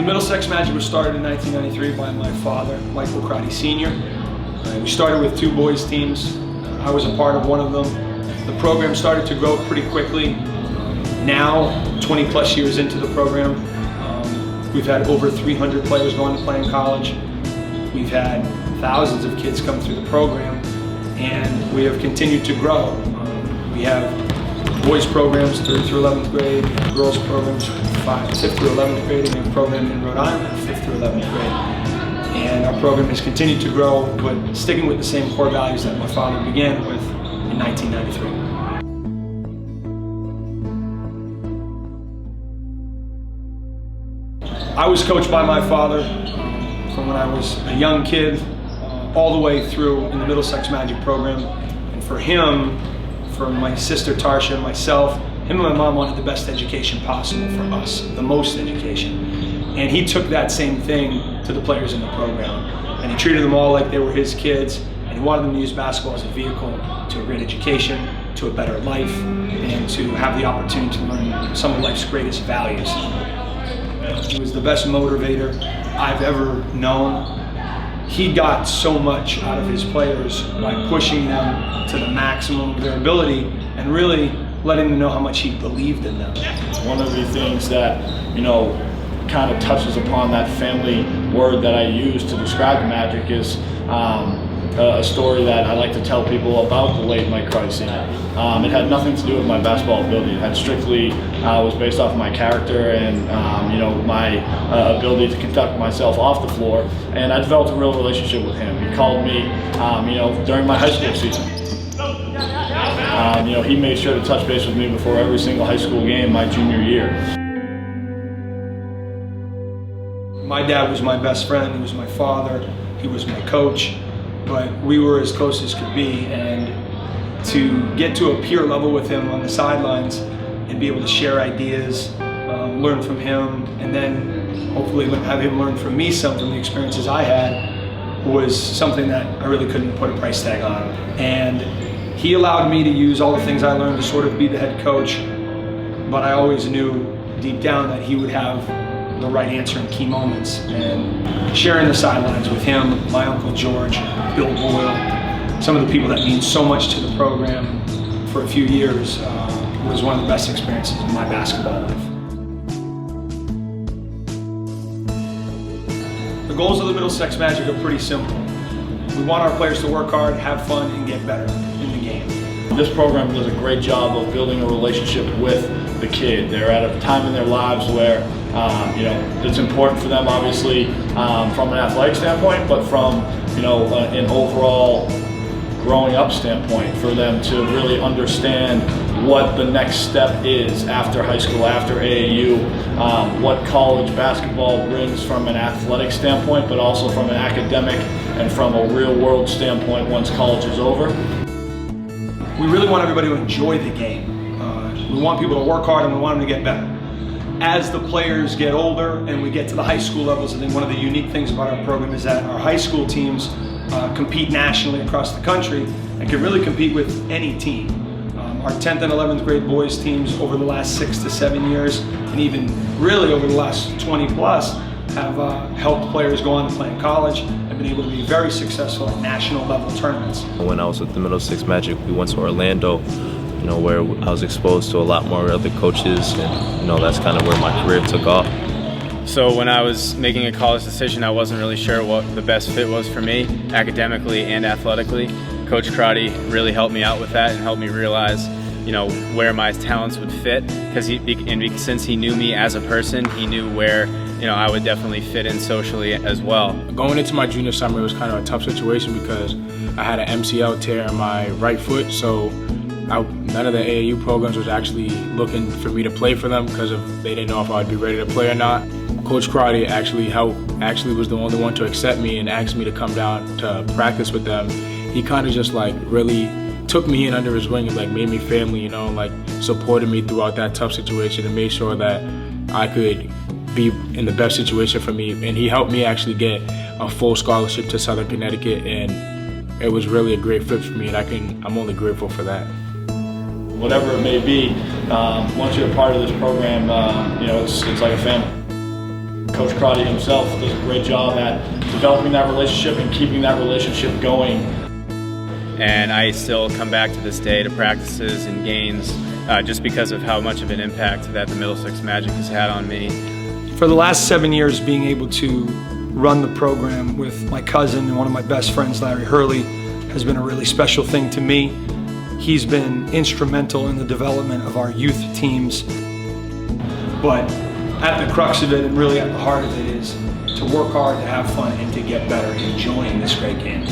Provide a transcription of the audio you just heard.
Middlesex Magic was started in 1993 by my father, Michael Crotty Jr. We started with 2 boys teams. I was a part of one of them. The program started to grow pretty quickly. Now, 20 plus years into the program, we've had over 300 players going to play in college. We've had thousands of kids come through the program, and we have continued to grow. We have boys programs 3rd through 11th grade, girls programs 5th through 11th grade, and we have a program in Rhode Island 5th through 11th grade. And our program has continued to grow, but sticking with the same core values that my father began with in 1993. I was coached by my father from when I was a young kid all the way through in the Middlesex Magic program. And for him, for my sister Tarsha and myself, him and my mom wanted the best education possible for us, the most education. And he took that same thing to the players in the program. And he treated them all like they were his kids, and he wanted them to use basketball as a vehicle to a great education, to a better life, and to have the opportunity to learn some of life's greatest values. He was the best motivator I've ever known. He got so much out of his players by pushing them to the maximum of their ability and really letting them know how much he believed in them. One of the things that, kind of touches upon that family word that I use to describe the Magic is a story that I like to tell people about the late Mike Crotty Sr. It had nothing to do with my basketball ability. It had strictly was based off of my character and my ability to conduct myself off the floor. And I developed a real relationship with him. He called me, during my high school season. He made sure to touch base with me before every single high school game my junior year. My dad was my best friend, he was my father, he was my coach, but we were as close as could be, and to get to a peer level with him on the sidelines and be able to share ideas, learn from him, and then hopefully have him learn from me some from the experiences I had was something that I really couldn't put a price tag on. And he allowed me to use all the things I learned to sort of be the head coach, but I always knew deep down that he would have the right answer in key moments. And sharing the sidelines with him, my Uncle George, Bill Boyle, some of the people that mean so much to the program for a few years was one of the best experiences of my basketball life. The goals of the Middlesex Magic are pretty simple. We want our players to work hard, have fun, and get better in the game. This program does a great job of building a relationship with the kid. They're at a time in their lives where it's important for them, obviously, from an athletic standpoint, but from an overall growing up standpoint, for them to really understand what the next step is after high school, after AAU, what college basketball brings from an athletic standpoint, but also from an academic and from a real world standpoint once college is over. We really want everybody to enjoy the game. We want people to work hard, and we want them to get better. As the players get older and we get to the high school levels, I think one of the unique things about our program is that our high school teams compete nationally across the country and can really compete with any team. Our 10th and 11th grade boys teams over the last 6 to 7 years, and even really over the last 20 plus, have helped players go on to play in college and been able to be very successful at national level tournaments. When I was with the Middlesex Magic, we went to Orlando, where I was exposed to a lot more other coaches, and that's kind of where my career took off. So when I was making a college decision, I wasn't really sure what the best fit was for me, academically and athletically. Coach Crotty really helped me out with that and helped me realize, where my talents would fit, because since he knew me as a person, he knew where I would definitely fit in socially as well. Going into my junior summer, it was kind of a tough situation because I had an MCL tear in my right foot, so none of the AAU programs was actually looking for me to play for them because they didn't know if I would be ready to play or not. Coach Crotty actually was the only one to accept me and asked me to come down to practice with them. He kind of just really took me in under his wing and made me family, supported me throughout that tough situation and made sure that I could be in the best situation for me. And he helped me actually get a full scholarship to Southern Connecticut, and it was really a great fit for me, and I'm only grateful for that. Whatever it may be, once you're a part of this program, it's like a family. Coach Crotty himself does a great job at developing that relationship and keeping that relationship going. And I still come back to this day to practices and games just because of how much of an impact that the Middlesex Magic has had on me. For the last 7 years, being able to run the program with my cousin and one of my best friends, Larry Hurley, has been a really special thing to me. He's been instrumental in the development of our youth teams. But at the crux of it, and really at the heart of it, is to work hard, to have fun, and to get better, enjoying this great game.